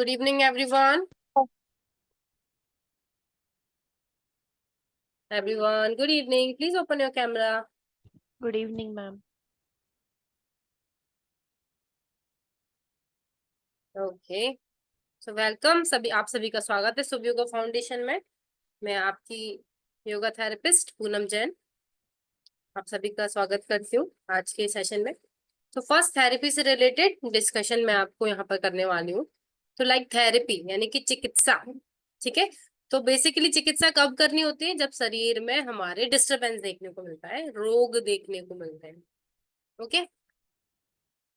Good evening, everyone. Everyone, good evening. Please open your camera. Good evening, ma'am. Okay. So welcome आप सभी का स्वागत है सुभ योगा फाउंडेशन में। मैं आपकी योगा थेरेपिस्ट पूनम जैन आप सभी का स्वागत करती हूँ आज के सेशन में। तो फर्स्ट थेरेपी से रिलेटेड डिस्कशन मैं आपको यहाँ पर करने वाली हूँ। तो लाइक थेरेपी यानी कि चिकित्सा, ठीक है। तो बेसिकली चिकित्सा कब करनी होती है? जब शरीर में हमारे डिस्टरबेंस देखने को मिलता है, रोग देखने को मिलते हैं। ओके।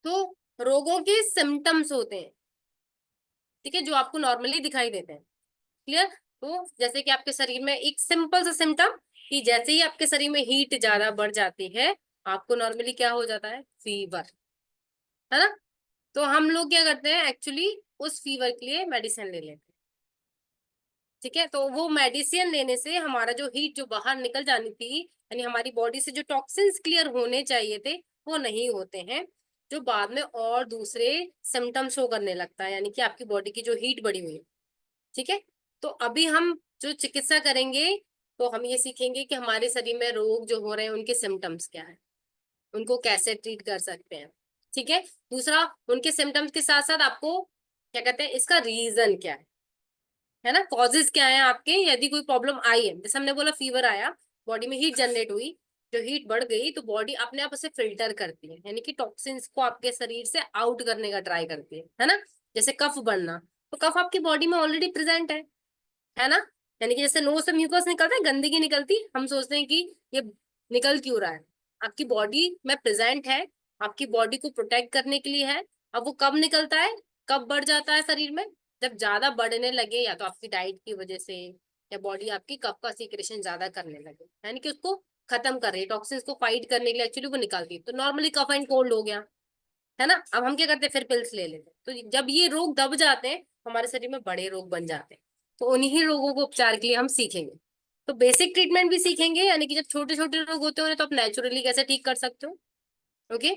तो रोगों के सिम्टम्स होते हैं, ठीक है, जो आपको नॉर्मली दिखाई देते हैं। क्लियर? तो जैसे कि आपके शरीर में एक सिंपल सा सिम्टम कि जैसे ही आपके शरीर में हीट ज्यादा बढ़ जाती है, आपको नॉर्मली क्या हो जाता है? फीवर, है ना। तो हम लोग क्या करते हैं एक्चुअली, उस फीवर के लिए मेडिसिन ले लेते हैं, ठीक है। तो वो मेडिसिन लेने से हमारा जो हीट जो बाहर निकल जानी थी, यानी हमारी बॉडी से जो टॉक्सिन्स क्लियर होने चाहिए थे, वो नहीं होते हैं, जो बाद में और दूसरे सिम्टम्स शो करने लगता है, यानी कि आपकी बॉडी की जो हीट बढ़ी हुई है, ठीक है। तो अभी हम जो चिकित्सा करेंगे, तो हम ये सीखेंगे कि हमारे शरीर में रोग जो हो रहे हैं उनके सिम्टम्स क्या है, उनको कैसे ट्रीट कर सकते हैं, ठीक है। दूसरा, उनके सिम्टम्स के साथ साथ आपको क्या कहते हैं, इसका रीजन क्या है ना, कॉजेज क्या है आपके। यदि कोई प्रॉब्लम आई है, जैसे हमने बोला फीवर आया, बॉडी में हीट जनरेट हुई, जो हीट बढ़ गई तो बॉडी अपने आप उसे फिल्टर करती है, यानी कि टॉक्सिन्स को आपके शरीर से आउट करने का ट्राई करती है ना। जैसे कफ बढ़ना, तो कफ आपकी बॉडी में ऑलरेडी प्रेजेंट है ना। यानी कि जैसे नोज से म्यूकस निकलता है, गंदगी निकलती, हम सोचते हैं कि ये निकल क्यों रहा है, आपकी बॉडी में प्रेजेंट है, आपकी बॉडी को प्रोटेक्ट करने के लिए है। अब वो कब निकलता है, कब बढ़ जाता है शरीर में? जब ज्यादा बढ़ने लगे, या तो आपकी डाइट की वजह से, या बॉडी आपकी कफ का सीक्रेशन ज्यादा करने लगे, यानी कि उसको खत्म कर रही है, टॉक्सिन्स को फाइट करने के लिए एक्चुअली वो निकालती है। तो नॉर्मली कफ एंड कोल्ड हो गया, है ना। अब हम क्या करते हैं, फिर पिल्स ले लेते हैं। तो जब ये रोग दब जाते हैं, हमारे शरीर में बड़े रोग बन जाते हैं। तो उन्हीं रोगों को उपचार के लिए हम सीखेंगे। तो बेसिक ट्रीटमेंट भी सीखेंगे, यानी कि जब छोटे छोटे रोग होते हैं तो आप नेचुरली कैसे ठीक कर सकते हो। ओके।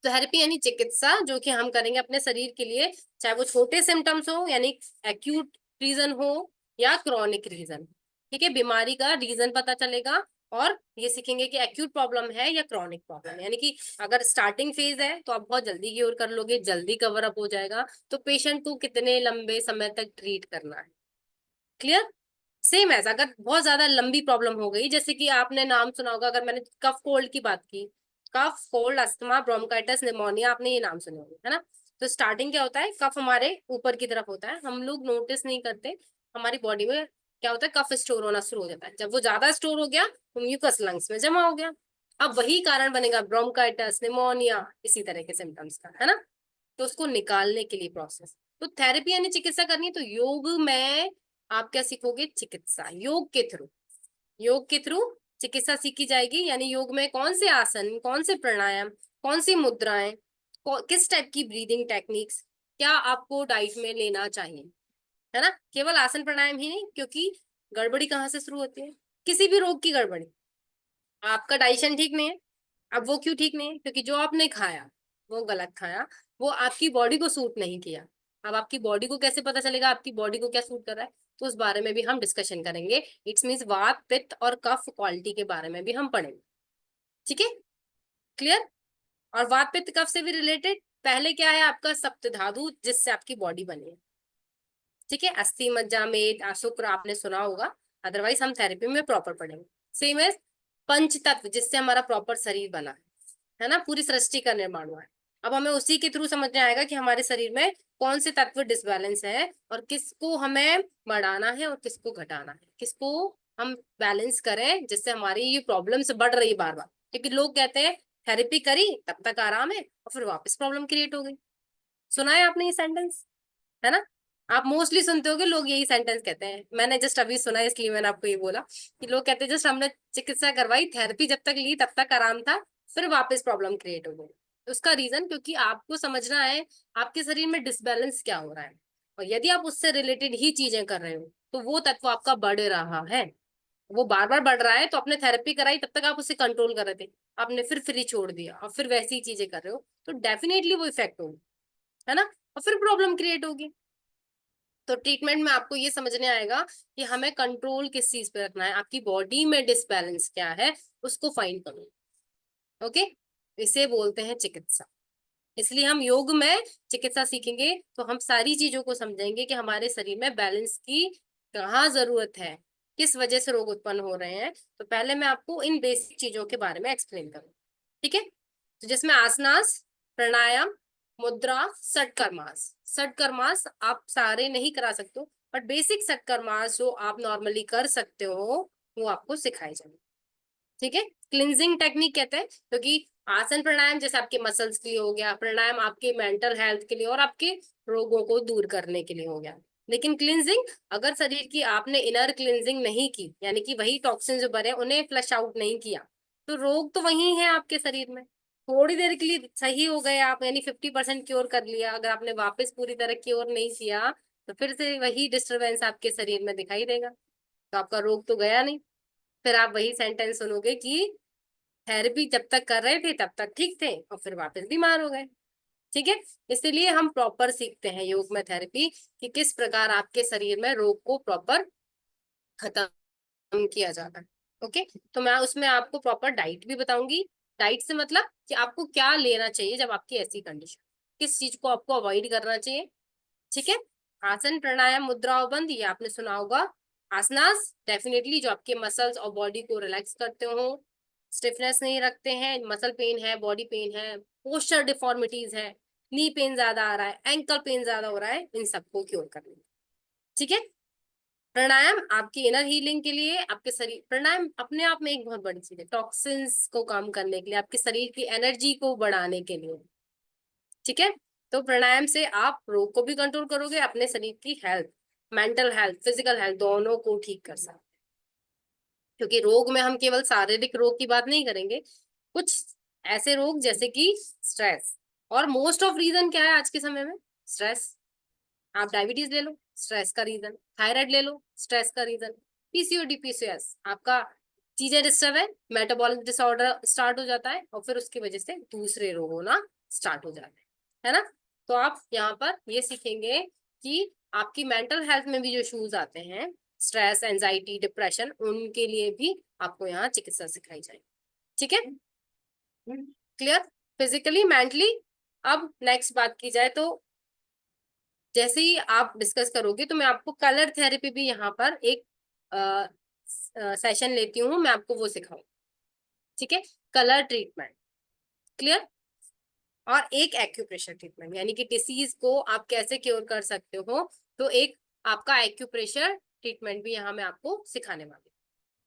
तो थेरेपी यानी चिकित्सा जो कि हम करेंगे अपने शरीर के लिए, चाहे वो छोटे सिम्टम्स हो, यानी एक्यूट रीजन हो, या क्रॉनिक रीजन, ठीक है। बीमारी का रीजन पता चलेगा, और ये सीखेंगे कि एक्यूट प्रॉब्लम है या क्रॉनिक प्रॉब्लम है। यानी कि अगर स्टार्टिंग फेज है तो आप बहुत जल्दी क्योर कर लोगे, जल्दी कवर अप हो जाएगा। तो पेशेंट को कितने लंबे समय तक ट्रीट करना है, क्लियर। सेम है, अगर बहुत ज्यादा लंबी प्रॉब्लम हो गई, जैसे कि आपने नाम सुना होगा, अगर मैंने कफ कोल्ड की बात की, cough cold asthma bronchitis pneumonia, आपने ये नाम सुने होंगे, है ना। तो स्टार्टिंग क्या होता है, कफ हमारे ऊपर की तरफ होता है, हम लोग नोटिस नहीं करते, हमारी बॉडी में क्या होता है, कफ स्टोर होना शुरू हो जाता है। जब वो ज्यादा स्टोर हो गया तो म्यूकस लंग्स में जमा हो गया। अब वही कारण बनेगा ब्रोंकाइटिस निमोनिया, इसी तरह के सिम्टम्स का, है ना। तो उसको निकालने के लिए प्रोसेस, तो थेरेपी यानी चिकित्सा करनी है। तो योग में आप क्या सीखोगे? चिकित्सा, योग के थ्रू, योग के थ्रू चिकित्सा सीखी जाएगी। यानी योग में कौन से आसन, कौन से प्राणायाम, कौन सी मुद्राएं, किस टाइप की ब्रीदिंग टेक्निक्स, क्या आपको डाइट में लेना चाहिए, है ना। केवल आसन प्राणायाम ही नहीं, क्योंकि गड़बड़ी कहाँ से शुरू होती है? किसी भी रोग की गड़बड़ी, आपका डाइजेशन ठीक नहीं है। अब वो क्यों ठीक नहीं है? क्योंकि जो आपने खाया वो गलत खाया, वो आपकी बॉडी को सूट नहीं किया। अब आपकी बॉडी को कैसे पता चलेगा आपकी बॉडी को क्या सूट कर रहा है? तो उस बारे में भी हम डिस्कशन करेंगे। इट्स मीन्स वात पित्त और कफ क्वालिटी के बारे में भी हम पढ़ेंगे, ठीक है, क्लियर। और वात पित्त कफ से भी रिलेटेड, पहले क्या है आपका सप्त धातु, जिससे आपकी बॉडी बनी है, ठीक है। अस्थि मज्जा मेद शुक्र आपने सुना होगा, अदरवाइज हम थेरेपी में प्रॉपर पढ़ेंगे। सेम है पंच तत्व, जिससे हमारा प्रॉपर शरीर बना है ना, पूरी सृष्टि का निर्माण हुआ है। अब हमें उसी के थ्रू समझ में आएगा कि हमारे शरीर में कौन से तत्व डिसबैलेंस है, और किसको हमें बढ़ाना है और किसको घटाना है, किसको हम बैलेंस करें, जिससे हमारी ये प्रॉब्लम्स बढ़ रही बार बार। क्योंकि लोग कहते हैं थेरेपी करी तब तक आराम है, और फिर वापस प्रॉब्लम क्रिएट हो गई। सुना है आपने ये सेंटेंस, है ना। आप मोस्टली सुनते होगे, लोग यही सेंटेंस कहते हैं। मैंने जस्ट अभी सुना है, इसलिए मैंने आपको ये बोला कि लोग कहते हैं जस्ट हमने चिकित्सा करवाई, थेरेपी जब तक ली तब तक आराम था, फिर वापस प्रॉब्लम क्रिएट हो गई। उसका रीजन, क्योंकि आपको समझना है आपके शरीर में डिसबैलेंस क्या हो रहा है, और यदि आप उससे रिलेटेड ही चीजें कर रहे हो तो वो तत्व आपका बढ़ रहा है, वो बार बार बढ़ रहा है। तो आपने थेरेपी कराई, तब तक आप उसे कंट्रोल कर रहे थे, आपने फिर फ्री छोड़ दिया और फिर वैसी ही चीजें कर रहे हो, तो डेफिनेटली वो इफेक्ट होगी, है ना, और फिर प्रॉब्लम क्रिएट होगी। तो ट्रीटमेंट में आपको ये समझने आएगा कि हमें कंट्रोल किस चीज पे रखना है, आपकी बॉडी में डिसबैलेंस क्या है उसको फाइंड करो। ओके, इसे बोलते हैं चिकित्सा। इसलिए हम योग में चिकित्सा सीखेंगे तो हम सारी चीजों को समझेंगे कि हमारे शरीर में बैलेंस की कहाँ जरूरत है, किस वजह से रोग उत्पन्न हो रहे हैं। तो पहले मैं आपको इन बेसिक चीजों के बारे में एक्सप्लेन करूँ, ठीक है। तो जिसमें आसनास, प्राणायाम, मुद्रा, षटकर्मास। षटकर्मास आप सारे नहीं करा सकते हो, बट बेसिक षटकर्मास जो आप नॉर्मली कर सकते हो वो आपको सिखाए जाएंगे, ठीक है। क्लिंजिंग टेक्निक कहते हैं क्योंकि आसन प्राणायाम जैसे आपके मसल्स के लिए हो गया, प्राणायाम आपके मेंटल हेल्थ के लिए और आपके रोगों को दूर करने के लिए हो गया। लेकिन क्लिंजिंग, अगर शरीर की आपने इनर क्लिंजिंग नहीं की, यानी कि वही टॉक्सिन जो भरे उन्हें फ्लश आउट नहीं किया, तो रोग तो वही है आपके शरीर में। थोड़ी देर के लिए सही हो गए आप, यानी 50% क्योर कर लिया, अगर आपने वापस पूरी तरह क्योर नहीं किया तो फिर से वही डिस्टरबेंस आपके शरीर में दिखाई देगा, तो आपका रोग तो गया नहीं। फिर आप वही सेंटेंस सुनोगे कि थेरेपी जब तक कर रहे थे तब तक ठीक थे और फिर वापस बीमार हो गए, ठीक है। इसीलिए हम प्रॉपर सीखते हैं योग में थेरेपी कि किस प्रकार आपके शरीर में रोग को प्रॉपर खत्म किया जाता है। ओके, तो मैं उसमें आपको प्रॉपर डाइट भी बताऊंगी। डाइट से मतलब कि आपको क्या लेना चाहिए जब आपकी ऐसी कंडीशन, किस चीज को आपको अवॉइड करना चाहिए, ठीक है। आसन प्राणायाम मुद्रा और बंद, ये आपने सुना होगा। आसनास डेफिनेटली जो आपके मसल्स और बॉडी को रिलैक्स करते हो, स्टिफनेस नहीं रखते हैं, मसल पेन है, बॉडी पेन है, पोस्चर डिफॉर्मिटीज है, नी पेन ज्यादा आ रहा है, एंकल पेन ज्यादा हो रहा है, इन सबको क्योर करने, ठीक है। प्राणायाम आपकी इनर हीलिंग के लिए, आपके शरीर, प्राणायाम अपने आप में एक बहुत बड़ी चीज है, टॉक्सिन्स को कम करने के लिए, आपके शरीर की एनर्जी को बढ़ाने के लिए, ठीक है। तो प्राणायाम से आप रोग को भी कंट्रोल करोगे, अपने शरीर की health, mental health, physical health दोनों को ठीक कर सकते, क्योंकि रोग में हम केवल शारीरिक रोग की बात नहीं करेंगे, कुछ ऐसे रोग जैसे कि स्ट्रेस, और मोस्ट ऑफ रीजन क्या है आज के समय में, स्ट्रेस। आप डायबिटीज ले लो, स्ट्रेस का रीजन, थायराइड ले लो, स्ट्रेस का रीजन, पीसीओडी पीसीओएस, आपका चीजें डिस्टर्ब है, मेटाबॉलिक डिसऑर्डर स्टार्ट हो जाता है और फिर उसकी वजह से दूसरे रोग होना स्टार्ट हो जाते हैं, है ना। तो आप यहाँ पर ये सीखेंगे कि आपकी मेंटल हेल्थ में भी जो इश्यूज आते हैं, स्ट्रेस, एंजाइटी, डिप्रेशन, उनके लिए भी आपको यहाँ चिकित्सा सिखाई जाएगी, ठीक है। Clear, physically mentally. अब नेक्स्ट बात की जाए तो जैसे ही आप डिस्कस करोगे तो मैं आपको कलर थेरेपी भी यहाँ पर एक सेशन लेती हूँ, मैं आपको वो सिखाऊँ, ठीक है। Colour treatment, clear. और एक एक्यूप्रेशर ट्रीटमेंट, यानी कि डिसीज को आप कैसे क्योर कर सकते हो, तो एक आपका एक्यूप्रेशर ट्रीटमेंट भी यहाँ मैं आपको सिखाने वाली हूँ,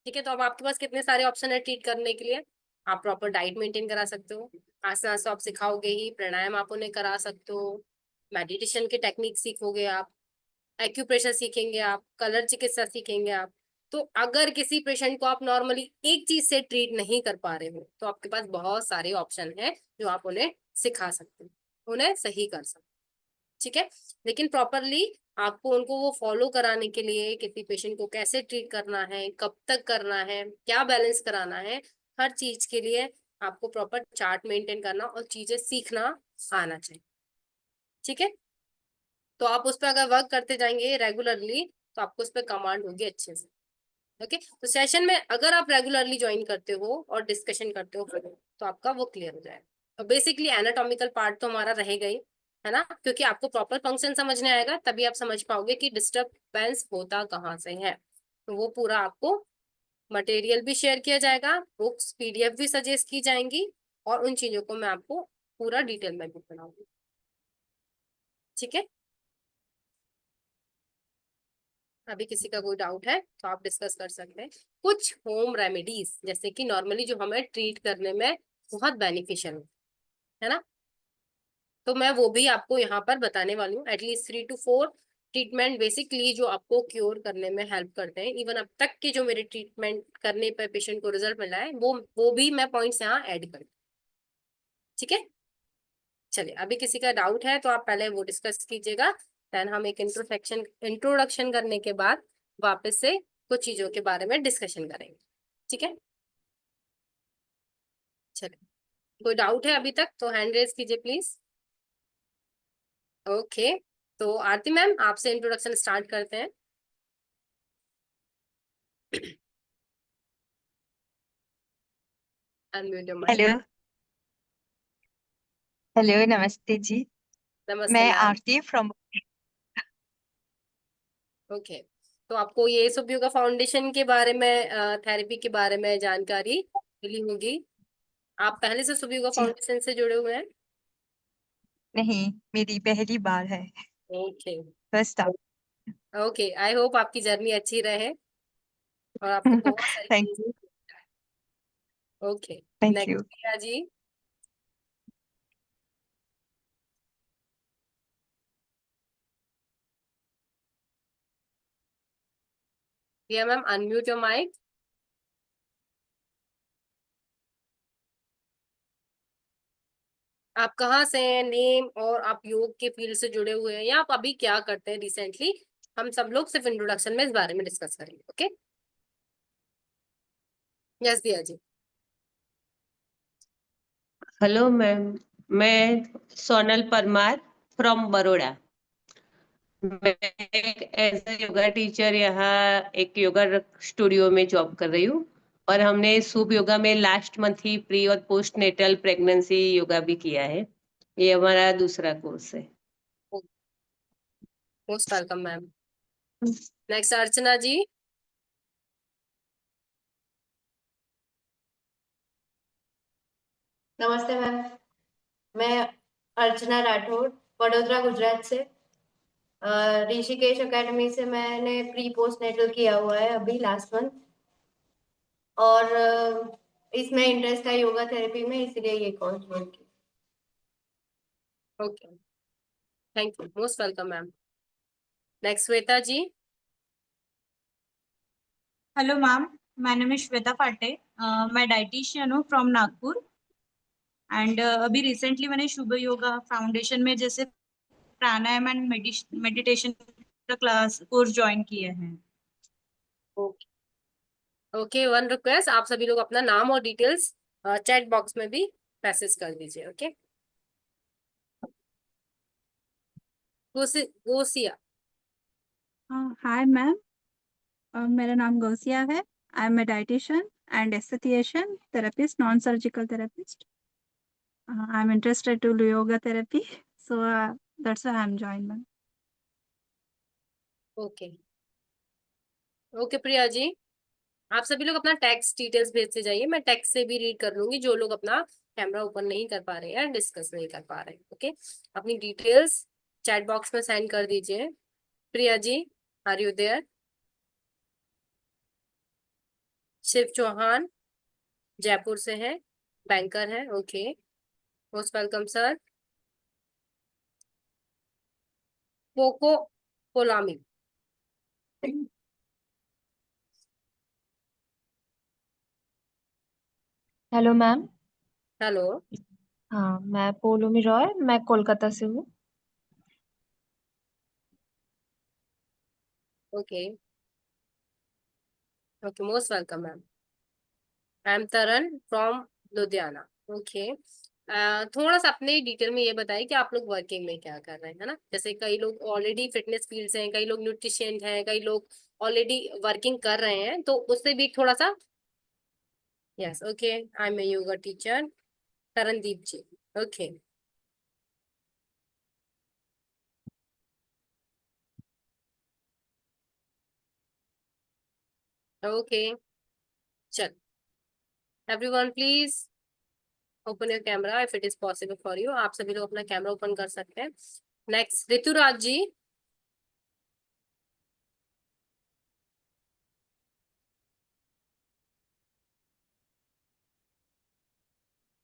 ठीक है। तो अब आपके पास कितने सारे ऑप्शन है ट्रीट करने के लिए। आप प्रॉपर डाइट मेंटेन करा सकते हो, आसन तो आप सिखाओगे ही, प्राणायाम आप उन्हें करा सकते हो, मेडिटेशन की टेक्निक सीखोगे आप, एक्यूप्रेशर सीखेंगे आप, कलर चिकित्सा सीखेंगे आप। तो अगर किसी पेशेंट को आप नॉर्मली एक चीज से ट्रीट नहीं कर पा रहे हो तो आपके पास बहुत सारे ऑप्शन हैं जो आप उन्हें सिखा सकते हो, उन्हें सही कर सकते हो, ठीक है। लेकिन प्रॉपरली आपको उनको वो फॉलो कराने के लिए किसी पेशेंट को कैसे ट्रीट करना है, कब तक करना है, क्या बैलेंस कराना है, हर चीज के लिए आपको प्रॉपर चार्ट मेंटेन करना और चीजें सीखना आना चाहिए, ठीक है। तो आप उस पर अगर वर्क करते जाएंगे रेगुलरली तो आपको उस पर कमांड होगी अच्छे से। ओके, तो सेशन में अगर आप रेगुलरली ज्वाइन करते हो और डिस्कशन करते हो फिर तो आपका वो क्लियर हो जाएगा। तो बेसिकली एनाटॉमिकल पार्ट तो हमारा रहेगा ही, है ना, क्योंकि आपको प्रॉपर फंक्शन समझने आएगा तभी आप समझ पाओगे कि डिस्टरबेंस होता कहाँ से है। तो वो पूरा आपको मटेरियल भी शेयर किया जाएगा, बुक्स पीडीएफ भी सजेस्ट की जाएंगी और उन चीजों को मैं आपको पूरा डिटेल में भी बनाऊंगी, ठीक है। अभी किसी का कोई डाउट है तो आप डिस्कस कर सकते हैं। कुछ होम रेमेडीज जैसे कि नॉर्मली जो हमें ट्रीट करने में बहुत बेनिफिशियल है ना, तो मैं वो भी आपको यहाँ पर बताने वाली हूँ। एटलीस्ट 3 to 4 ट्रीटमेंट बेसिकली जो आपको क्योर करने में हेल्प करते हैं। इवन अब तक के जो मेरे ट्रीटमेंट करने पर पेशेंट को रिजल्ट मिला है वो भी मैं पॉइंट्स यहाँ ऐड कर, ठीक है। चलिए, अभी किसी का डाउट है तो आप पहले वो डिस्कस कीजिएगा, देन हम एक इंट्रोडक्शन करने के बाद वापस से कुछ चीजों के बारे में डिस्कशन करेंगे, ठीक है। चलिए, कोई डाउट है अभी तक तो हैंड रेज कीजिए प्लीज। ओके, तो आरती मैम, आपसे इंट्रोडक्शन स्टार्ट करते हैं। Unmute your mic. Hello. Hello, नमस्ते जी। नमस्ते मैं मैम। Aarti from. ओके, तो आपको ये सब योगा फाउंडेशन के बारे में, थेरेपी के बारे में जानकारी मिली होगी। आप पहले से सब योगा जी फाउंडेशन से जुड़े हुए हैं? नहीं, मेरी पहली बार है। Okay. First time. Okay, I hope आपकी जर्नी अच्छी रहे और आपको बहुत सारी थैंक चीज। You. Okay, thank next you. Priya ji. Priya ma'am, unmute your mic. आप कहाँ से हैं, नेम, और आप योग के फील्ड से जुड़े हुए हैं या आप अभी क्या करते हैं रिसेंटली? हम सब लोग सिर्फ इंट्रोडक्शन में इस बारे में डिस्कस करेंगे। ओके, यस दिया जी। हेलो मैम, मैं सोनल परमार फ्रॉम बड़ौदा। मैं एज ए योगा टीचर यहाँ एक योगा स्टूडियो में जॉब कर रही हूँ और हमने सूप योगा में लास्ट मंथ ही प्री और पोस्ट नेटल प्रेगनेंसी योगा भी किया है। ये हमारा दूसरा कोर्स है। Most welcome ma'am. नेक्स्ट अर्चना जी। नमस्ते मैम, मैं अर्चना राठौर, वडोदरा गुजरात से। ऋषिकेश एकेडमी से मैंने प्री पोस्ट नेटल किया हुआ है अभी लास्ट मंथ, और इसमें इंटरेस्ट है योगा थेरेपी में, इसलिए ये कोर्स ज्वाइन किया। Okay, thank you, most welcome ma'am. Next Shweta ji. Hello ma'am, my name is Shweta Pate. मैं डाइटिशियन हूँ फ्रॉम नागपुर एंड अभी रिसेंटली मैंने शुभ योगा फाउंडेशन में जैसे प्राणायाम एंड मेडिटेशन का क्लास कोर्स ज्वाइन किए हैं। ओके, ओके, वन रिक्वेस्ट, आप सभी लोग अपना नाम और डिटेल्स चैट बॉक्स में भी मैसेज कर दीजिए। ओके, गोसिया। हाय मैम, मेरा नाम गौसिया है। I am a dietitian and aesthetician therapist, non surgical therapist. I am interested to do yoga therapy, so that's why I'm joined, ma'am. Okay, okay Priya ji, आप सभी लोग अपना टेक्स्ट डिटेल्स भेजते जाइए, मैं टेक्स्ट से भी रीड कर लूंगी जो लोग अपना कैमरा ओपन नहीं कर पा रहे हैं, डिस्कस नहीं कर पा रहे हैं। ओके, अपनी डिटेल्स चैट बॉक्स में सेंड कर दीजिए। Priya ji, are you there? Shiv Chauhan Jaipur से है, बैंकर है। Okay, most welcome sir. कोको कोलामी। Hello ma'am. हेलो। हाँ, मैं पोलोमी रॉय, मैं कोलकाता से हूँ। Okay, okay, most welcome ma'am. I am Taran from Ludhiana. Okay, थोड़ा सा अपने डिटेल में ये बताइए कि आप लोग वर्किंग में क्या कर रहे हैं, है ना? जैसे कई लोग ऑलरेडी फिटनेस फील्ड से हैं, कई लोग न्यूट्रिशियन हैं, कई लोग ऑलरेडी वर्किंग कर रहे हैं, तो उससे भी थोड़ा सा। Yes, okay, I am a yoga teacher, Tarandeep ji. Okay, okay, चल, everyone please open your camera if it is possible for you. आप सभी लोग अपना कैमरा ओपन कर सकते हैं। नेक्स्ट ऋतुराज जी।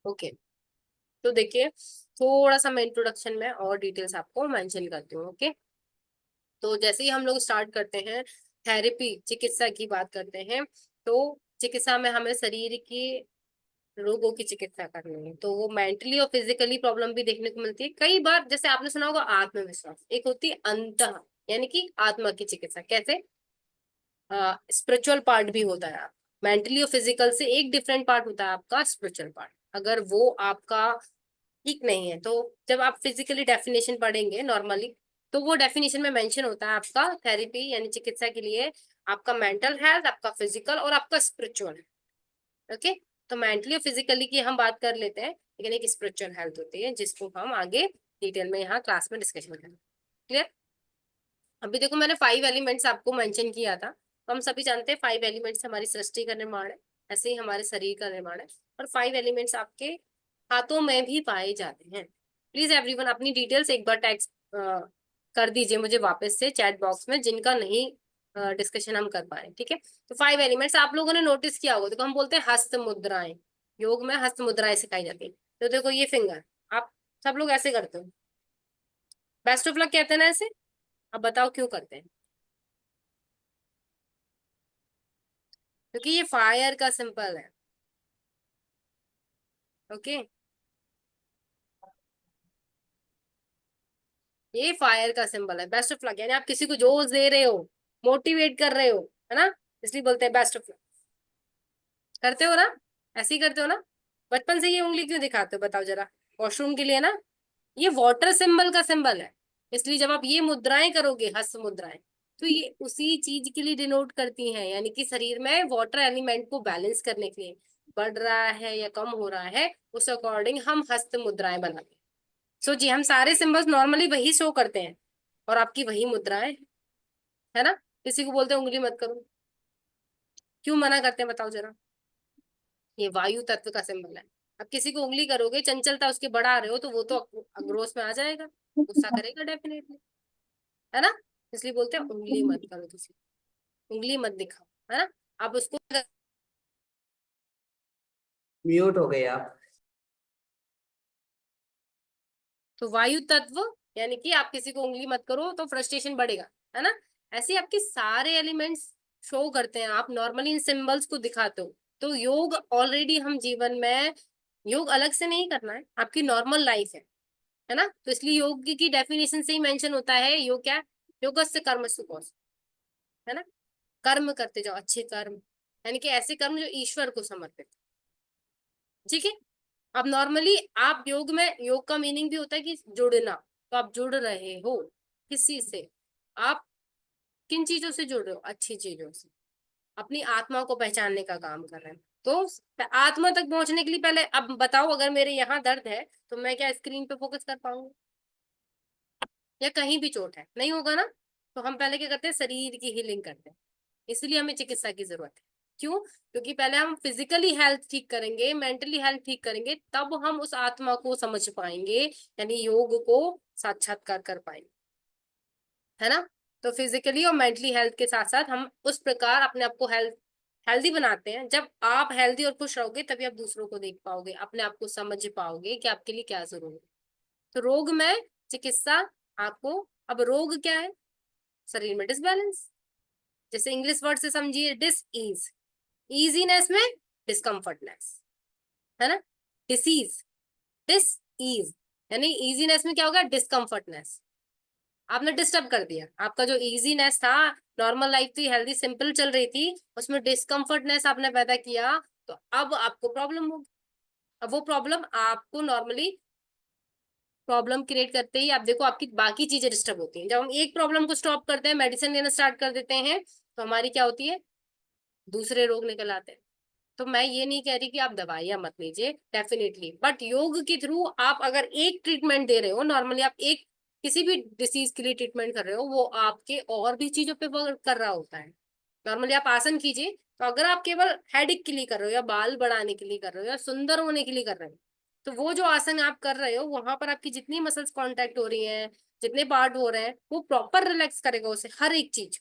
ओके, तो देखिए, थोड़ा सा मैं इंट्रोडक्शन में और डिटेल्स आपको मेंशन करती हूँ। ओके, तो जैसे ही हम लोग स्टार्ट करते हैं थेरेपी, चिकित्सा की बात करते हैं, तो चिकित्सा में हमें शरीर की रोगों की चिकित्सा करनी है, तो वो मेंटली और फिजिकली प्रॉब्लम भी देखने को मिलती है कई बार। जैसे आपने सुना होगा आत्मविश्वास, एक होती है अंतः, यानी कि आत्मा की चिकित्सा। कैसे? स्पिरिचुअल पार्ट भी होता है। मेंटली और फिजिकल से एक डिफरेंट पार्ट होता है आपका स्पिरिचुअल पार्ट। अगर वो आपका ठीक नहीं है, तो जब आप फिजिकली डेफिनेशन पढ़ेंगे नॉर्मली, तो वो डेफिनेशन में मेंशन होता है आपका थेरेपी यानी चिकित्सा के लिए आपका मेंटल हेल्थ, आपका फिजिकल और आपका स्पिरिचुअल। ओके, तो मेंटली और फिजिकली की हम बात कर लेते हैं, लेकिन एक स्पिरिचुअल हेल्थ होती है जिसको हम आगे डिटेल में यहाँ क्लास में डिस्कशन करेंगे। क्लियर? अभी देखो मैंने 5 एलिमेंट्स आपको मेंशन किया था, तो हम सभी जानते हैं 5 एलिमेंट्स हमारी सृष्टि का निर्माण है, ऐसे ही हमारे शरीर का निर्माण है, और 5 एलिमेंट्स आपके हाथों में भी पाए जाते हैं। प्लीज एवरीवन अपनी डिटेल्स एक बार टेक्स्ट कर दीजिए मुझे वापस से चैट बॉक्स में, जिनका नहीं डिस्कशन हम कर पाए। ठीक है, तो 5 एलिमेंट्स आप लोगों ने नोटिस किया होगा, देखो हम बोलते हैं हस्त मुद्राएं, योग में हस्त मुद्राएं सिखाई जाती है। तो देखो ये फिंगर आप सब लोग ऐसे करते हो, बेस्ट ऑफ लक कहते हैं ना ऐसे। अब बताओ क्यों करते हैं? क्योंकि ये फायर का सिंबल है। ओके, ये फायर का सिंबल है, बेस्ट ऑफ लक, यानी आप किसी को जोश दे रहे हो, मोटिवेट कर रहे हो, है ना, इसलिए बोलते हैं बेस्ट ऑफ लक। करते हो ना, ऐसे ही करते हो ना, बचपन से ये उंगली क्यों दिखाते हो बताओ जरा? वॉशरूम के लिए ना, ये वाटर सिंबल का सिंबल है, इसलिए जब आप ये मुद्राएं करोगे, हस्त मुद्राएं, तो ये उसी चीज के लिए डिनोट करती हैं, यानी कि शरीर में वाटर एलिमेंट को बैलेंस करने के लिए, बढ़ रहा है या कम हो रहा है उस अकॉर्डिंग हम हस्त मुद्राएं बनाते हैं। सो जी, हम सारे सिंबल्स नॉर्मली वही शो करते हैं और आपकी वही मुद्राएं, है ना। किसी को बोलते हैं उंगली मत करो, क्यों मना करते हैं बताओ जरा? ये वायु तत्व का सिंबल है। अब किसी को उंगली करोगे, चंचलता उसके बढ़ा रहे हो, तो वो तो आक्रोश में आ जाएगा, गुस्सा करेगा डेफिनेटली, है ना। इसलिए बोलते हैं उंगली मत करो, किसी उंगली मत दिखाओ, है ना। अब उसको म्यूट हो गए आप। तो वायु तत्व यानी कि आप किसी को उंगली मत करो तो फ्रस्ट्रेशन बढ़ेगा, है ना। ऐसे आपके सारे एलिमेंट्स शो करते हैं, आप नॉर्मली इन सिंबल्स को दिखाते हो। तो योग ऑलरेडी हम जीवन में, योग अलग से नहीं करना है, आपकी नॉर्मल लाइफ है ना। तो इसलिए योग की डेफिनेशन से ही मेंशन होता है, योग क्या है? योगस्य कर्मसु कौशलम, है ना। कर्म करते जाओ, अच्छे कर्म, यानी कि ऐसे कर्म जो ईश्वर को समर्पित। ठीक है, अब नॉर्मली आप योग में, योग का मीनिंग भी होता है कि जुड़ना, तो आप जुड़ रहे हो किसी से, आप किन चीजों से जुड़ रहे हो? अच्छी चीजों से, अपनी आत्मा को पहचानने का काम कर रहे हैं। तो आत्मा तक पहुंचने के लिए पहले अब बताओ, अगर मेरे यहाँ दर्द है तो मैं क्या स्क्रीन पे फोकस कर पाऊंगी? या कहीं भी चोट है, नहीं होगा ना। तो हम पहले क्या करते हैं? शरीर की हीलिंग करते हैं, इसलिए हमें चिकित्सा की जरूरत है। क्यों? क्योंकि पहले हम फिजिकली हेल्थ ठीक करेंगे, मेंटली हेल्थ ठीक करेंगे, तब हम उस आत्मा को समझ पाएंगे, यानी योग को साक्षात्कार कर पाएंगे, है ना। तो फिजिकली और मेंटली हेल्थ के साथ साथ हम उस प्रकार अपने आप को हेल्दी बनाते हैं। जब आप हेल्दी और खुश रहोगे तभी आप दूसरों को देख पाओगे, अपने आप को समझ पाओगे कि आपके लिए क्या जरूरी है। तो रोग में चिकित्सा आपको, अब रोग क्या है? शरीर में डिसबैलेंस, जैसे इंग्लिश वर्ड से समझिए, डिस ईज, ईजीनेस में डिस्कम्फर्टनेस, है ना। डिसीज, डिस ईज, यानी इजीनेस में क्या होगा? डिस्कम्फर्टनेस, आपने डिस्टर्ब कर दिया, आपका जो इजीनेस था, नॉर्मल लाइफ थी, हेल्दी सिंपल चल रही थी, उसमें डिस्कम्फर्टनेस आपने पैदा किया, तो अब आपको प्रॉब्लम होगी। अब वो प्रॉब्लम आपको नॉर्मली प्रॉब्लम क्रिएट करते ही आप देखो आपकी बाकी चीजें डिस्टर्ब होती हैं। जब हम एक प्रॉब्लम को स्टॉप करते हैं, मेडिसिन लेना स्टार्ट कर देते हैं, तो हमारी क्या होती है? दूसरे रोग निकल आते हैं। तो मैं ये नहीं कह रही कि आप दवाइयां मत लीजिए, डेफिनेटली, बट योग के थ्रू आप अगर एक ट्रीटमेंट दे रहे हो, नॉर्मली आप एक किसी भी डिसीज के लिए ट्रीटमेंट कर रहे हो, वो आपके और भी चीजों पे वर्क कर रहा होता है। नॉर्मली आप आसन कीजिए, तो अगर आप केवल हेडेक के लिए कर रहे हो, या बाल बढ़ाने के लिए कर रहे हो, या सुंदर होने के लिए कर रहे हो, तो वो जो आसन आप कर रहे हो, वहां पर आपकी जितनी मसल्स कांटेक्ट हो रही हैं, जितने पार्ट हो रहे हैं, वो प्रॉपर रिलैक्स करेगा उसे, हर एक चीज,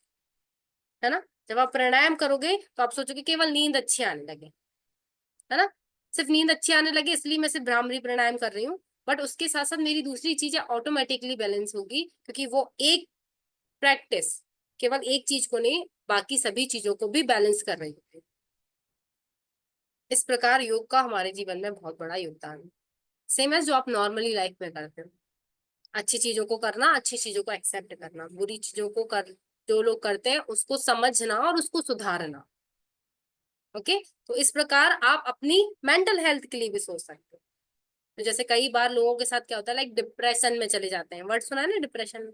है ना। जब आप प्राणायाम करोगे तो आप सोचोगे केवल नींद अच्छी आने लगे, है ना, सिर्फ नींद अच्छी आने लगे इसलिए मैं सिर्फ भ्रामरी प्राणायाम कर रही हूँ, बट उसके साथ साथ मेरी दूसरी चीजें ऑटोमेटिकली बैलेंस होगी, क्योंकि वो एक प्रैक्टिस केवल एक चीज को नहीं, बाकी सभी चीजों को भी बैलेंस कर रही है। इस प्रकार योग का हमारे जीवन में बहुत बड़ा योगदान है, सेम एज जो आप नॉर्मली लाइफ में करते हो। अच्छी चीजों को करना, अच्छी चीजों को एक्सेप्ट करना, बुरी चीजों को कर जो लोग करते हैं उसको समझना और उसको सुधारना। ओके, तो इस प्रकार आप अपनी मेंटल हेल्थ के लिए भी सोच सकते हो। तो जैसे कई बार लोगों के साथ क्या होता है, लाइक डिप्रेशन में चले जाते हैं, वर्ड सुना है ना डिप्रेशन,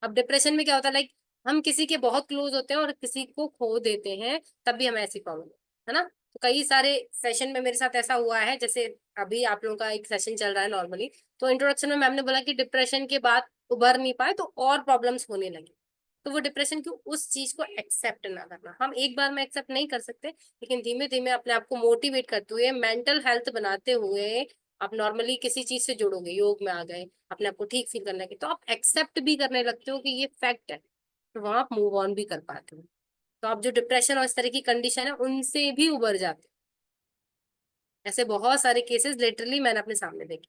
अब डिप्रेशन में क्या होता है, लाइक हम किसी के बहुत क्लोज होते हैं और किसी को खो देते हैं, तब भी हमें ऐसी प्रॉब्लम है ना। तो कई सारे सेशन में मेरे साथ ऐसा हुआ है, जैसे अभी आप लोगों का एक सेशन चल रहा है नॉर्मली, तो इंट्रोडक्शन में मैम ने बोला कि डिप्रेशन के बाद उभर नहीं पाए तो और प्रॉब्लम्स होने लगी। तो वो डिप्रेशन की उस चीज को एक्सेप्ट ना करना, हम एक बार में एक्सेप्ट नहीं कर सकते, लेकिन धीमे धीमे अपने आप को मोटिवेट करते हुए, मेंटल हेल्थ बनाते हुए, आप नॉर्मली किसी चीज से जुड़ोगे, योग में आ गए, अपने आप को ठीक फील करने लगे, तो आप एक्सेप्ट भी करने लगते हो कि ये फैक्ट है, तो वहां आप मूव ऑन भी कर पाते हो। तो आप जो डिप्रेशन और इस तरह की कंडीशन है उनसे भी उबर जाते हो। ऐसे बहुत सारे केसेस लिटरली मैंने अपने सामने देखे।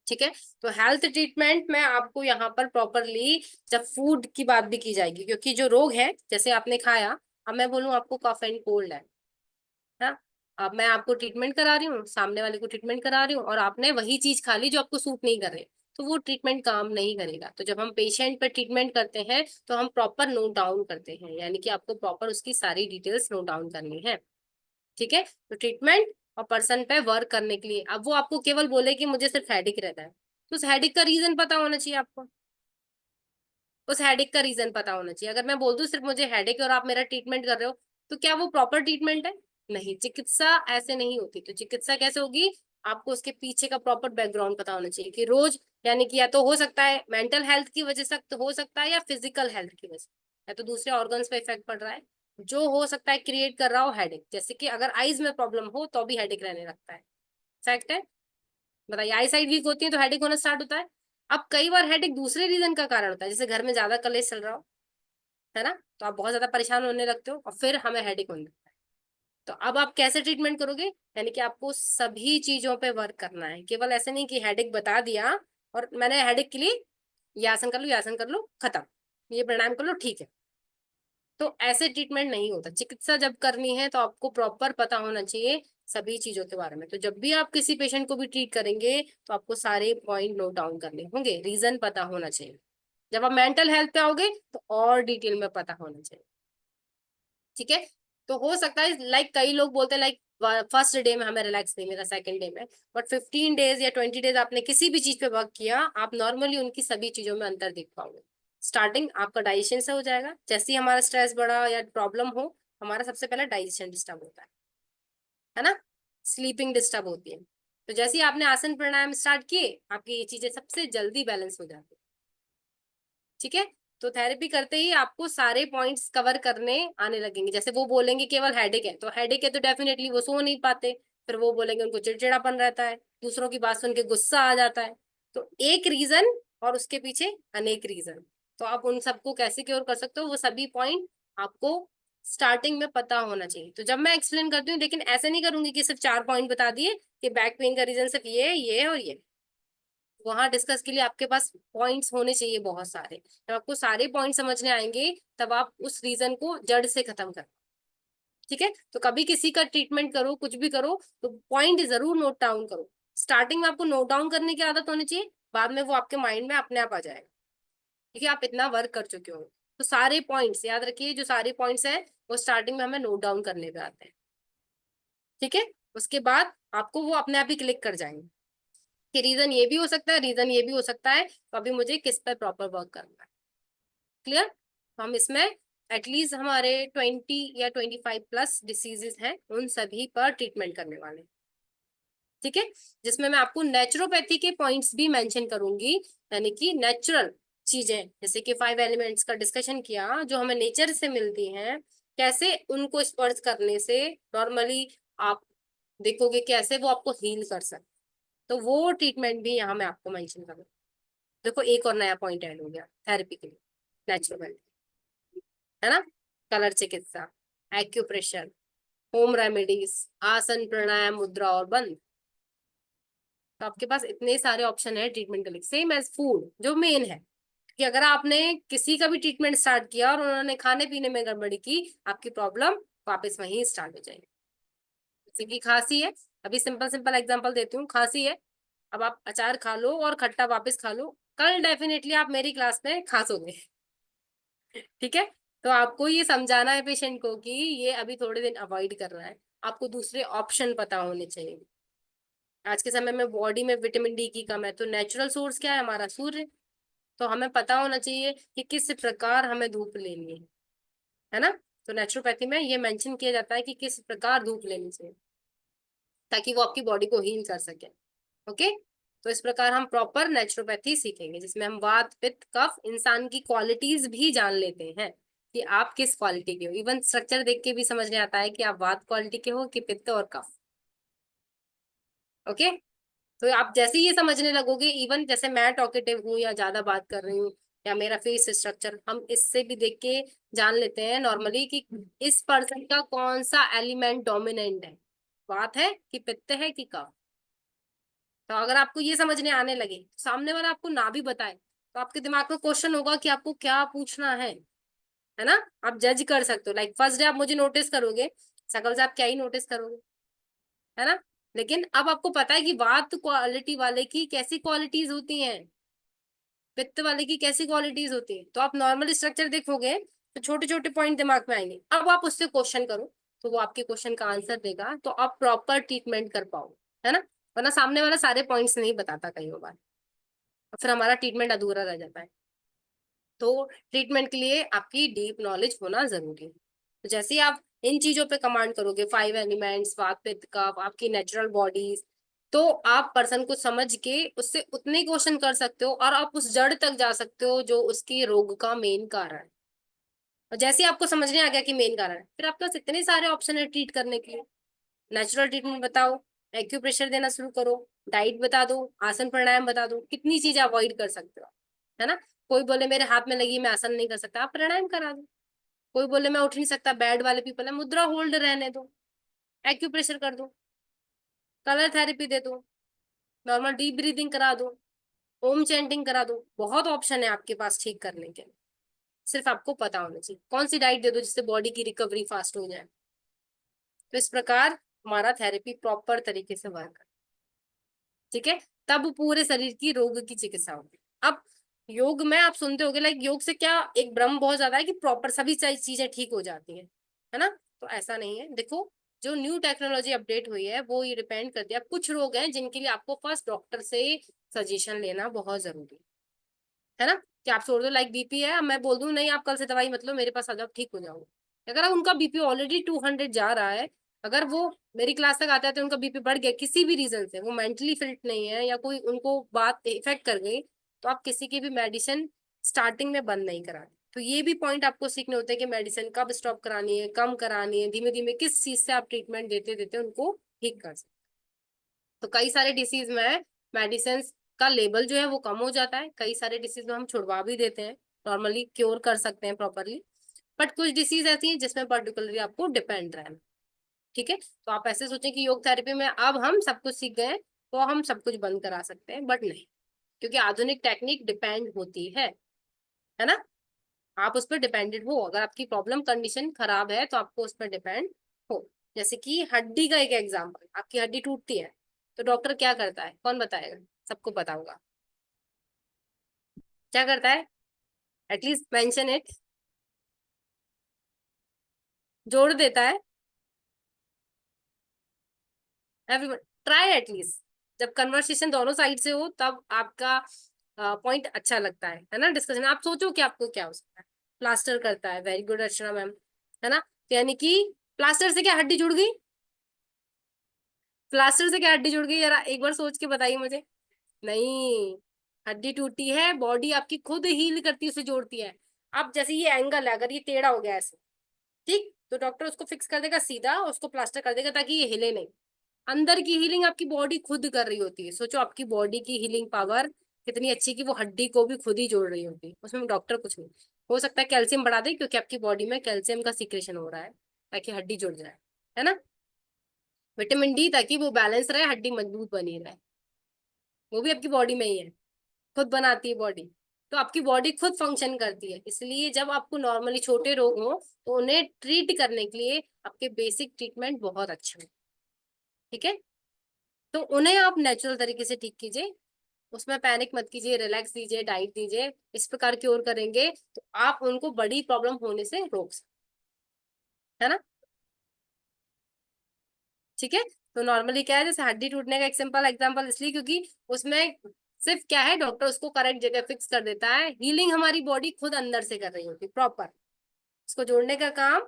ठीक है, तो हेल्थ ट्रीटमेंट में आपको यहाँ पर प्रॉपरली जब फूड की बात भी की जाएगी, क्योंकि जो रोग है, जैसे आपने खाया, अब मैं बोलूँ आपको कफ एंड कोल्ड है ना, अब मैं आपको ट्रीटमेंट करा रही हूँ, सामने वाले को ट्रीटमेंट करा रही हूँ, और आपने वही चीज खा ली जो आपको सूट नहीं कर रही, तो वो ट्रीटमेंट काम नहीं करेगा। तो जब हम पेशेंट पर ट्रीटमेंट करते हैं तो हम प्रॉपर नोट डाउन करते हैं, यानी कि आपको प्रॉपर उसकी सारी डिटेल्स नोट डाउन करनी है। ठीक है, तो ट्रीटमेंट और पर्सन पे वर्क करने के लिए, अब वो आपको केवल बोले कि मुझे सिर्फ हेडेक रहता है, तो उस हेडेक का रीजन पता होना चाहिए आपको, उस हेडेक का रीजन पता होना चाहिए। अगर मैं बोल दूं सिर्फ मुझे हेडेक है और आप मेरा ट्रीटमेंट कर रहे हो, तो क्या वो प्रॉपर ट्रीटमेंट है? नहीं, चिकित्सा ऐसे नहीं होती। तो चिकित्सा कैसे होगी, आपको उसके पीछे का प्रॉपर बैकग्राउंड पता होना चाहिए कि रोज, यानी कि या तो हो सकता है मेंटल हेल्थ की वजह से तो हो सकता है, या फिजिकल हेल्थ की वजह से, या तो दूसरे ऑर्गन्स पे इफेक्ट पड़ रहा है, जो हो सकता है क्रिएट कर रहा हो हेडेक। जैसे कि अगर आईज में प्रॉब्लम हो तो भी हेडेक रहने लगता है, फैक्ट है। बताइए, आई साइड वीक होती है तो हेडेक होना स्टार्ट होता है। अब कई बार हेडेक दूसरे रीजन का कारण होता है, जैसे घर में ज्यादा कलेश चल रहा हो, है ना, तो आप बहुत ज्यादा परेशान होने लगते हो और फिर हमें हेडेक होने लगता है। तो अब आप कैसे ट्रीटमेंट करोगे, यानी कि आपको सभी चीजों पे वर्क करना है, केवल ऐसे नहीं कि हेडेक बता दिया और मैंने हेडेक के लिए ये आसन कर लो, ये आसन कर लो, खत्म, ये प्राणायाम कर लो, ठीक है। तो ऐसे ट्रीटमेंट नहीं होता। चिकित्सा जब करनी है तो आपको प्रॉपर पता होना चाहिए सभी चीजों के बारे में। तो जब भी आप किसी पेशेंट को भी ट्रीट करेंगे तो आपको सारे पॉइंट नोट डाउन करने होंगे, रीजन पता होना चाहिए। जब आप मेंटल हेल्थ पे आओगे तो और डिटेल में पता होना चाहिए। ठीक है, तो हो सकता है लाइक कई लोग बोलते हैं लाइक फर्स्ट डे में हमें रिलैक्स नहीं मिला, सेकंड डे में, बट 15 डेज या 20 डेज आपने किसी भी चीज पे वर्क किया, आप नॉर्मली उनकी सभी चीजों में अंतर देख पाओगे। स्टार्टिंग आपका डाइजेशन से हो जाएगा, जैसे ही हमारा स्ट्रेस बढ़ा या प्रॉब्लम हो, हमारा सबसे पहले डाइजेशन डिस्टर्ब होता है ना, स्लीपिंग डिस्टर्ब होती है। तो जैसे ही आपने आसन प्राणायाम स्टार्ट किए, आपकी ये चीजें सबसे जल्दी बैलेंस हो जाती है। ठीक है, तो थेरेपी करते ही आपको सारे पॉइंट्स कवर करने आने लगेंगे। जैसे वो बोलेंगे केवल हेडेक है, तो हेडेक है तो डेफिनेटली वो सो नहीं पाते, फिर वो बोलेंगे उनको चिड़चिड़ापन रहता है, दूसरों की बात सुन के गुस्सा आ जाता है। तो एक रीजन और उसके पीछे अनेक रीजन, तो आप उन सबको कैसे क्योर कर सकते हो, वो सभी पॉइंट आपको स्टार्टिंग में पता होना चाहिए। तो जब मैं एक्सप्लेन करती हूँ, लेकिन ऐसे नहीं करूंगी कि सिर्फ 4 पॉइंट बता दिए कि बैक पेन का रीजन सिर्फ ये और ये, वहां डिस्कस के लिए आपके पास पॉइंट्स होने चाहिए बहुत सारे। जब आपको सारे पॉइंट समझने आएंगे तब आप उस रीजन को जड़ से खत्म कर। ठीक है, तो कभी किसी का ट्रीटमेंट करो, कुछ भी करो, तो पॉइंट जरूर नोट डाउन करो। स्टार्टिंग में आपको नोट डाउन करने की आदत होनी चाहिए, बाद में वो आपके माइंड में अपने आप आ जाएगा, क्योंकि आप इतना वर्क कर चुके हो। तो सारे पॉइंट्स याद रखिए, जो सारे पॉइंट्स है वो स्टार्टिंग में हमें नोट डाउन करने पे आते हैं। ठीक है, उसके बाद आपको वो अपने आप ही क्लिक कर जाएंगे कि रीजन ये भी हो सकता है, रीजन ये भी हो सकता है, तो अभी मुझे किस पर प्रॉपर वर्क करना है। क्लियर, तो हम इसमें एटलीस्ट हमारे 20 या 25 प्लस डिसीजेस हैं, उन सभी पर ट्रीटमेंट करने वाले। ठीक है, जिसमें मैं आपको नेचुरोपैथी के पॉइंट्स भी मेंशन करूंगी, यानी कि नेचुरल चीजें, जैसे कि 5 एलिमेंट्स का डिस्कशन किया जो हमें नेचर से मिलती हैं, कैसे उनको स्पर्श करने से नॉर्मली आप देखोगे कैसे वो आपको हील कर सकते, तो वो ट्रीटमेंट भी यहाँ मैं आपको मेंशन करूँ। देखो एक और नया पॉइंट ऐड हो गया थेरेपी के लिए, नेचुरोपैथी, है ना, कलर चिकित्सा, एक्यूप्रेशर, होम रेमेडीज, आसन प्राणायाम मुद्रा और बंद। तो आपके पास इतने सारे ऑप्शन है ट्रीटमेंट के लिए, सेम एज फूड जो मेन है, कि अगर आपने किसी का भी ट्रीटमेंट स्टार्ट किया और उन्होंने खाने पीने में गड़बड़ी की, आपकी प्रॉब्लम वापस वहीं स्टार्ट हो जाएगी। जैसे कि खांसी है, अभी सिंपल सिंपल एग्जांपल देती हूँ, खांसी है, अब आप अचार खा लो और खट्टा वापस खा लो, कल डेफिनेटली आप मेरी क्लास में खांसोगे। ठीक है, तो आपको ये समझाना है पेशेंट को कि ये अभी थोड़े दिन अवॉइड कर रहा है, आपको दूसरे ऑप्शन पता होने चाहिए। आज के समय में बॉडी में विटामिन डी की कम है, तो नेचुरल सोर्स क्या है हमारा, सूर्य। तो हमें पता होना चाहिए कि किस प्रकार हमें धूप लेनी है ना। तो नेचुरोपैथी में ये मेंशन किया जाता है कि किस प्रकार धूप लेनी चाहिए ताकि वो आपकी बॉडी को हील कर सके। ओके, तो इस प्रकार हम प्रॉपर नेचुरोपैथी सीखेंगे जिसमें हम वात पित्त कफ इंसान की क्वालिटीज भी जान लेते हैं कि आप किस क्वालिटी के हो। इवन स्ट्रक्चर देख के भी समझ में आता है कि आप वात क्वालिटी के हो कि पित्त और कफ। ओके, तो आप जैसे ही ये समझने लगोगे, इवन जैसे मैं टॉकेटिव हूँ या ज्यादा बात कर रही हूँ या मेरा फेस स्ट्रक्चर, हम इससे भी देख के जान लेते हैं नॉर्मली कि इस पर्सन का कौन सा एलिमेंट डोमिनेंट है, वात है कि पित्त है कि कफ। तो अगर आपको ये समझने आने लगे, सामने वाला आपको ना भी बताए, तो आपके दिमाग में क्वेश्चन होगा कि आपको क्या पूछना है ना। आप जज कर सकते हो। लाइक फर्स्ट डे आप मुझे नोटिस करोगे, शकल से आप क्या ही नोटिस करोगे, है ना। लेकिन अब आपको पता है कि वात क्वालिटी वाले की कैसी क्वालिटीज होती हैं, पित्त वाले की कैसी क्वालिटीज होती है। तो आप नॉर्मल स्ट्रक्चर देखोगे तो छोटे छोटे पॉइंट दिमाग में आएंगे। अब आप उससे क्वेश्चन करो तो वो आपके क्वेश्चन का आंसर देगा, तो आप प्रॉपर ट्रीटमेंट कर पाओ, है ना। वरना सामने वाला सारे पॉइंट्स नहीं बताता कई बार, फिर हमारा ट्रीटमेंट अधूरा रह जाता है। तो ट्रीटमेंट के लिए आपकी डीप नॉलेज होना जरूरी है। तो जैसे ही आप इन चीजों पे कमांड करोगे, 5 एलिमेंट्स, वात पित्त कफ, आपकी नेचुरल बॉडीज, तो आप पर्सन को समझ के उससे उतने क्वेश्चन कर सकते हो और आप उस जड़ तक जा सकते हो जो उसकी रोग का मेन कारण है। और जैसे ही आपको समझने आ गया कि मेन कारण है, फिर आपके पास इतने सारे ऑप्शन है ट्रीट करने के लिए। नेचुरल ट्रीटमेंट बताओ, एक्यूप्रेशर देना शुरू करो, डाइट बता दो, आसन प्राणायाम बता दो, कितनी चीजें अवॉइड कर सकते हो, है ना। कोई बोले मेरे हाथ में लगी मैं आसन नहीं कर सकता, आप प्राणायाम करा दो। कोई बोले मैं उठ नहीं सकता, बेड वाले पीपल है, मुद्रा होल्ड रहने दो, एक्यूप्रेशर कर दो, कलर थेरेपी दे दो, नॉर्मल डीप ब्रीदिंग करा दो, ओम चैंटिंग करा दो। बहुत ऑप्शन है आपके पास ठीक करने के, सिर्फ आपको पता होना चाहिए। कौन सी डाइट दे दो जिससे बॉडी की रिकवरी फास्ट हो जाए। तो इस प्रकार हमारा थेरेपी प्रॉपर तरीके से वर्क है, ठीक है। तब पूरे शरीर की रोग की चिकित्सा होगी। अब योग में आप सुनते होगे लाइक योग से क्या एक भ्रम बहुत ज्यादा है कि प्रॉपर सभी चीजें ठीक हो जाती हैं, है ना। तो ऐसा नहीं है। देखो, जो न्यू टेक्नोलॉजी अपडेट हुई है वो ये डिपेंड करती है। कुछ रोग हैं जिनके लिए आपको फर्स्ट डॉक्टर से सजेशन लेना बहुत जरूरी है ना। कि आप छोड़ दो, लाइक बीपी है, अब मैं बोल दूं नहीं आप कल से दवाई मत लो, मेरे पास आ जाओ ठीक हो जाओगे। अगर उनका बीपी ऑलरेडी 200 जा रहा है, अगर वो मेरी क्लास तक आते हैं तो उनका बीपी बढ़ गया किसी भी रीजन से, वो मेंटली फिट नहीं है या कोई उनको बात इफेक्ट कर गई, तो आप किसी की भी मेडिसिन स्टार्टिंग में बंद नहीं कराते। तो ये भी पॉइंट आपको सीखने होते हैं कि मेडिसिन कब स्टॉप करानी है, कम करानी है, धीमे धीमे किस चीज से आप ट्रीटमेंट देते देते उनको ठीक कर सकते। तो कई सारे डिसीज में मेडिसिन का लेवल जो है वो कम हो जाता है, कई सारे डिसीज में हम छुड़वा भी देते हैं, नॉर्मली क्योर कर सकते हैं प्रॉपरली। बट कुछ डिसीज ऐसी हैं जिसमें पर्टिकुलरली आपको डिपेंड रहना, ठीक है। तो आप ऐसे सोचें कि योग थेरेपी में अब हम सब कुछ सीख गए तो हम सब कुछ बंद करा सकते हैं, बट नहीं, क्योंकि आधुनिक टेक्निक डिपेंड होती है ना। आप उस पर डिपेंडेंट हो, अगर आपकी प्रॉब्लम कंडीशन खराब है तो आपको उस पर डिपेंड हो। जैसे कि हड्डी का एक एग्जांपल, आपकी हड्डी टूटती है तो डॉक्टर क्या करता है, कौन बताएगा, सबको पता होगा। क्या करता है, एटलीस्ट मेंशन इट, जोड़ देता है। Everyone try at least. जब कन्वर्सेशन दोनों साइड से हो तब आपका पॉइंट अच्छा लगता है ना। डिस्कशन आप सोचो कि आपको क्या हो सकता है। प्लास्टर करता है, वेरी गुड अर्चना मैम, है ना। यानी कि प्लास्टर से क्या हड्डी जुड़ गई, प्लास्टर से क्या हड्डी जुड़ गई, जरा एक बार सोच के बताइए मुझे। नहीं, हड्डी टूटी है, बॉडी आपकी खुद हील करती है, उसे जोड़ती है। अब जैसे ये एंगल है, अगर ये टेढ़ा हो गया ऐसे, ठीक, तो डॉक्टर उसको फिक्स कर देगा सीधा, उसको प्लास्टर कर देगा ताकि ये हिले नहीं। अंदर की हीलिंग आपकी बॉडी खुद कर रही होती है। सोचो आपकी बॉडी की हीलिंग पावर कितनी अच्छी कि वो हड्डी को भी खुद ही जोड़ रही होती है, उसमें डॉक्टर कुछ नहीं। हो सकता है कैल्शियम बढ़ा दे क्योंकि आपकी बॉडी में कैल्शियम का सिक्रेशन हो रहा है ताकि हड्डी जुड़ जाए, है ना। विटामिन डी ताकि वो बैलेंस रहे, हड्डी मजबूत बनी रहे, वो भी आपकी बॉडी में ही है, खुद बनाती है बॉडी। तो आपकी बॉडी खुद फंक्शन करती है। इसलिए जब आपको नॉर्मली छोटे रोग हो तो उन्हें ट्रीट करने के लिए आपके बेसिक ट्रीटमेंट बहुत अच्छे हो, ठीक है। तो उन्हें आप नेचुरल तरीके से ठीक कीजिए, उसमें पैनिक मत कीजिए, रिलैक्स दीजिए, डाइट दीजिए। इस प्रकार क्योर करेंगे तो आप उनको बड़ी प्रॉब्लम होने से रोक सकते, है ना, ठीक है। तो नॉर्मली क्या है, जैसे हड्डी टूटने का एक सिंपल एग्जांपल इसलिए क्योंकि उसमें सिर्फ क्या है, डॉक्टर उसको करेक्ट जगह फिक्स कर देता है। हीलिंग हमारी बॉडी खुद अंदर से कर रही होती है प्रॉपर। उसको जोड़ने का काम,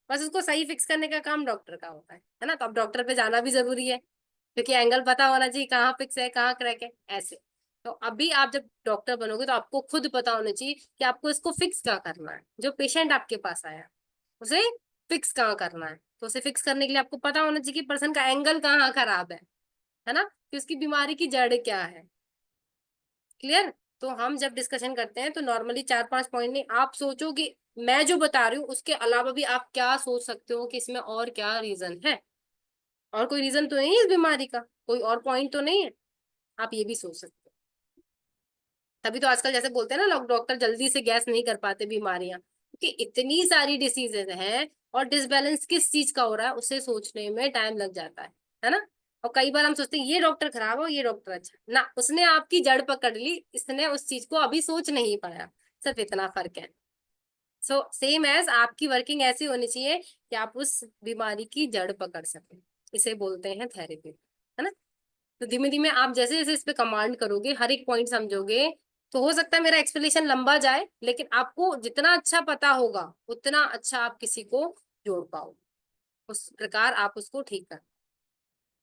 बस उसको सही फिक्स करने का काम डॉक्टर का होता है ना। तो अब डॉक्टर पे जाना भी जरूरी है, क्योंकि एंगल पता होना चाहिए कहाँ फिक्स है कहाँ क्रैक है ऐसे। तो अभी आप जब डॉक्टर बनोगे तो आपको खुद पता होना चाहिए कि आपको इसको फिक्स क्या करना है। जो पेशेंट आपके पास आया उसे फिक्स कहाँ करना है, तो उसे फिक्स करने के लिए आपको पता होना चाहिए कि पर्सन का एंगल कहाँ खराब है ना, कि उसकी बीमारी की जड़ क्या है। क्लियर। तो हम जब डिस्कशन करते हैं तो नॉर्मली 4-5 पॉइंट नहीं, आप सोचो कि मैं जो बता रही हूँ उसके अलावा भी आप क्या सोच सकते हो कि इसमें और क्या रीजन है, और कोई रीजन तो नहीं है इस बीमारी का, कोई और पॉइंट तो नहीं है, आप ये भी सोच सकते हो। तभी तो आजकल जैसे बोलते हैं ना लोग, डॉक्टर जल्दी से गैस नहीं कर पाते बीमारियां, क्योंकि इतनी सारी डिसीजेज हैं और डिसबैलेंस किस चीज का हो रहा है उसे सोचने में टाइम लग जाता है ना। और कई बार हम सोचते हैं ये डॉक्टर खराब हो ये डॉक्टर अच्छा ना, उसने आपकी जड़ पकड़ ली, इसने उस चीज को अभी सोच नहीं पाया, सिर्फ इतना फर्क है। सो सेम एज आपकी वर्किंग ऐसी होनी चाहिए कि आप उस बीमारी की जड़ पकड़ सकें, इसे बोलते हैं थेरेपी, है ना। तो धीमे धीमे आप जैसे जैसे इस पे कमांड करोगे, हर एक पॉइंट समझोगे, तो हो सकता है मेरा एक्सप्लेनेशन लंबा जाए, लेकिन आपको जितना अच्छा पता होगा उतना अच्छा आप किसी को जोड़ पाओ, उस प्रकार आप उसको ठीक कर।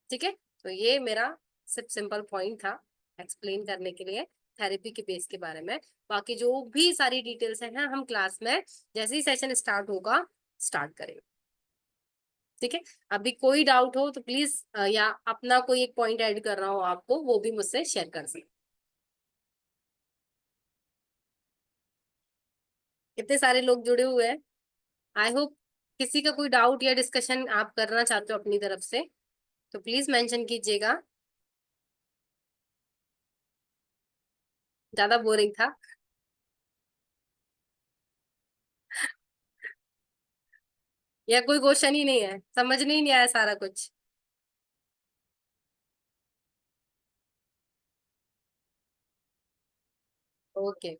ठीक है। तो ये मेरा सिर्फ सिंपल पॉइंट था एक्सप्लेन करने के लिए थेरेपी के बेस के बारे में। बाकी जो भी सारी डिटेल्स हैं हम क्लास में जैसे ही सेशन स्टार्ट होगा स्टार्ट करेंगे। ठीक है। अभी कोई डाउट हो तो प्लीज, या अपना कोई एक पॉइंट ऐड कर रहा हो आपको, वो भी मुझसे शेयर कर सकते। इतने सारे लोग जुड़े हुए हैं, आई होप किसी का कोई डाउट या डिस्कशन आप करना चाहते हो अपनी तरफ से तो प्लीज मेंशन कीजिएगा। ज्यादा बोरिंग था? या कोई क्वेश्चन ही नहीं है, समझ नहीं आया सारा कुछ? ओके।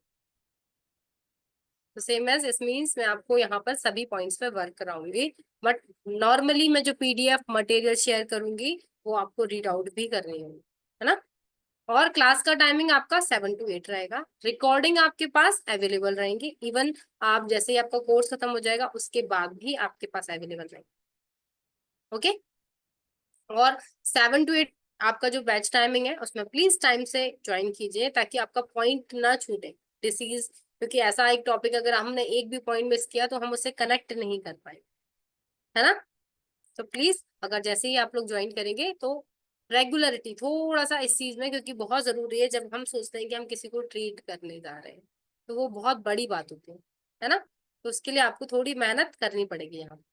तो सेम एज इस मीन्स मैं आपको यहाँ पर सभी पॉइंट्स पे वर्क कराऊंगी, बट नॉर्मली मैं जो पीडीएफ मटेरियल शेयर करूंगी वो आपको रीड आउट भी करनी होगी, है ना। और क्लास का टाइमिंग आपका 7 to 8 रहेगा। रिकॉर्डिंग आपके पास अवेलेबल रहेंगी, इवन आप जैसे ही आपका कोर्स खत्म हो जाएगा उसके बाद भी आपके पास अवेलेबल रहेंगे। ओके। और 7 to 8 आपका जो बैच टाइमिंग है उसमें प्लीज टाइम से ज्वाइन कीजिए ताकि आपका पॉइंट ना छूटे। डिसीज, क्योंकि ऐसा एक टॉपिक अगर हमने एक भी पॉइंट मिस किया तो हम उससे कनेक्ट नहीं कर पाए, है ना। तो प्लीज अगर जैसे ही आप लोग ज्वाइन करेंगे तो रेगुलरिटी थोड़ा सा इस चीज में, क्योंकि बहुत जरूरी है। जब हम सोचते हैं कि हम किसी को ट्रीट करने जा रहे हैं तो वो बहुत बड़ी बात होती है ना। तो उसके लिए आपको थोड़ी मेहनत करनी पड़ेगी यहाँ।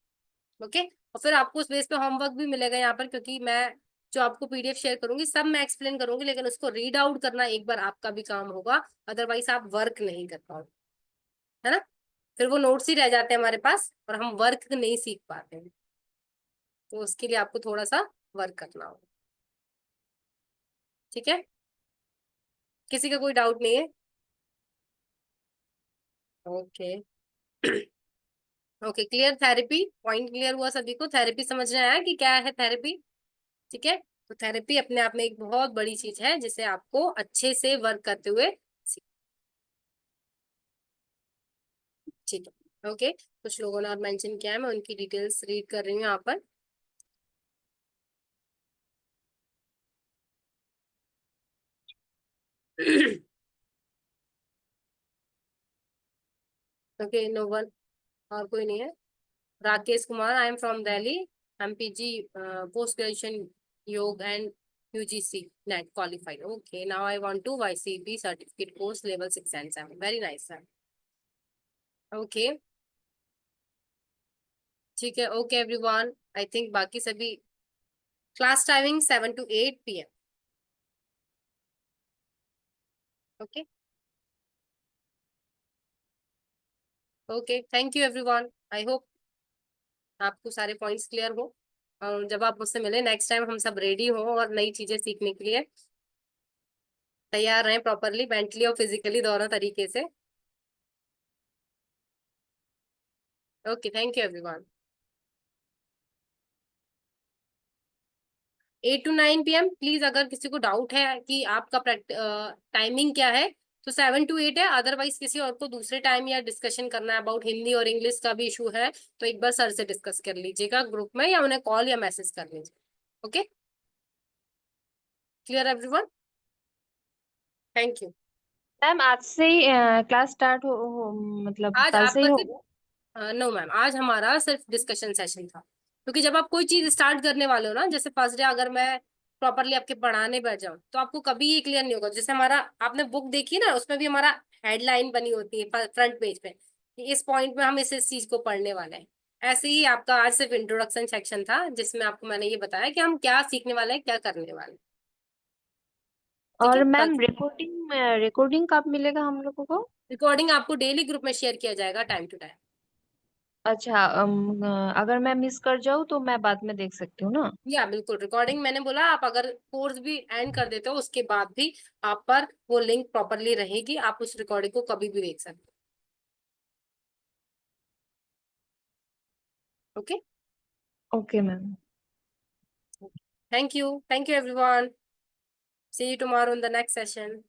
ओके। और फिर आपको उस बेस पे होमवर्क भी मिलेगा यहाँ पर, क्योंकि मैं जो आपको पीडीएफ शेयर करूंगी सब मैं एक्सप्लेन करूंगी, लेकिन उसको रीड आउट करना एक बार आपका भी काम होगा, अदरवाइज आप वर्क नहीं कर पाओगे, है ना। फिर वो नोट्स ही रह जाते हैं हमारे पास और हम वर्क नहीं सीख पाते हैं। तो उसके लिए आपको थोड़ा सा वर्क करना होगा। ठीक है। किसी का कोई डाउट नहीं है? Okay. Okay, clear. Therapy point clear हुआ सभी को? थेरेपी समझ में आया कि क्या है थेरेपी? ठीक है। तो थेरेपी अपने आप में एक बहुत बड़ी चीज है जिसे आपको अच्छे से वर्क करते हुए ठीक है। ओके। कुछ लोगों ने और मेंशन किया है, मैं उनकी डिटेल्स रीड कर रही हूँ यहाँ पर। ओके, नो वन, और कोई नहीं है। Rakesh Kumar, I am from Delhi, MPG post graduation yog and UGC NET qualified. Okay, now I want to YCB certificate course level 6 and 7। Very nice sir. Okay, ठीक है। ओके एवरीवन, आई थिंक बाकी सभी class timing 7 to 8 PM। Okay. Okay, thank you everyone. I hope आपको सारे points clear हो, और जब आप मुझसे मिले नेक्स्ट टाइम हम सब रेडी हो और नई चीजें सीखने के लिए तैयार रहें, प्रॉपरली मेंटली और फिजिकली दोनों तरीके से। Okay, thank you everyone. 8 to 9 PM। Please अगर किसी को डाउट है कि आपका टाइमिंग क्या है तो 7 to 8 है, अदरवाइज किसी और को दूसरे टाइम या डिस्कशन करना है अबाउट हिंदी और इंग्लिश का भी इशू है तो एक बार सर से डिस्कस कर लीजिएगा ग्रुप में, या उन्हें कॉल या मैसेज कर लीजिए। Okay, clear everyone? Thank you. Ma'am आज से ही क्लास स्टार्ट मतलब आज कल से ही आपका सिर्फ होगा? नो मैम, आज हमारा सिर्फ डिस्कशन सेशन था, क्योंकि जब आप कोई चीज स्टार्ट करने वाले हो ना, जैसे फर्स्ट डे अगर मैं प्रॉपरली आपके पढ़ाने बैठ जाऊं तो आपको कभी ये क्लियर नहीं होगा। जैसे हमारा आपने बुक देखी ना, उसमें भी हमारा हेडलाइन बनी होती है फ्रंट पेज पे कि इस पॉइंट में हम इस चीज को पढ़ने वाले हैं। ऐसे ही आपका आज सिर्फ इंट्रोडक्शन सेक्शन था जिसमें आपको मैंने ये बताया कि हम क्या सीखने वाले हैं, क्या करने वाले हैं। ठीक है, और कल मैम रिकॉर्डिंग कब मिलेगा हम लोगों को? रिकॉर्डिंग आपको डेली ग्रुप में शेयर किया जाएगा टाइम टू टाइम। अच्छा, अगर मैं मिस कर जाऊँ तो मैं बाद में देख सकती हूँ ना? या बिल्कुल, रिकॉर्डिंग मैंने बोला आप अगर कोर्स भी एंड कर देते हो उसके बाद भी आप पर वो लिंक प्रॉपरली रहेगी, आप उस रिकॉर्डिंग को कभी भी देख सकते हो। Okay, okay ma'am. Thank you everyone, see you tomorrow in the next session.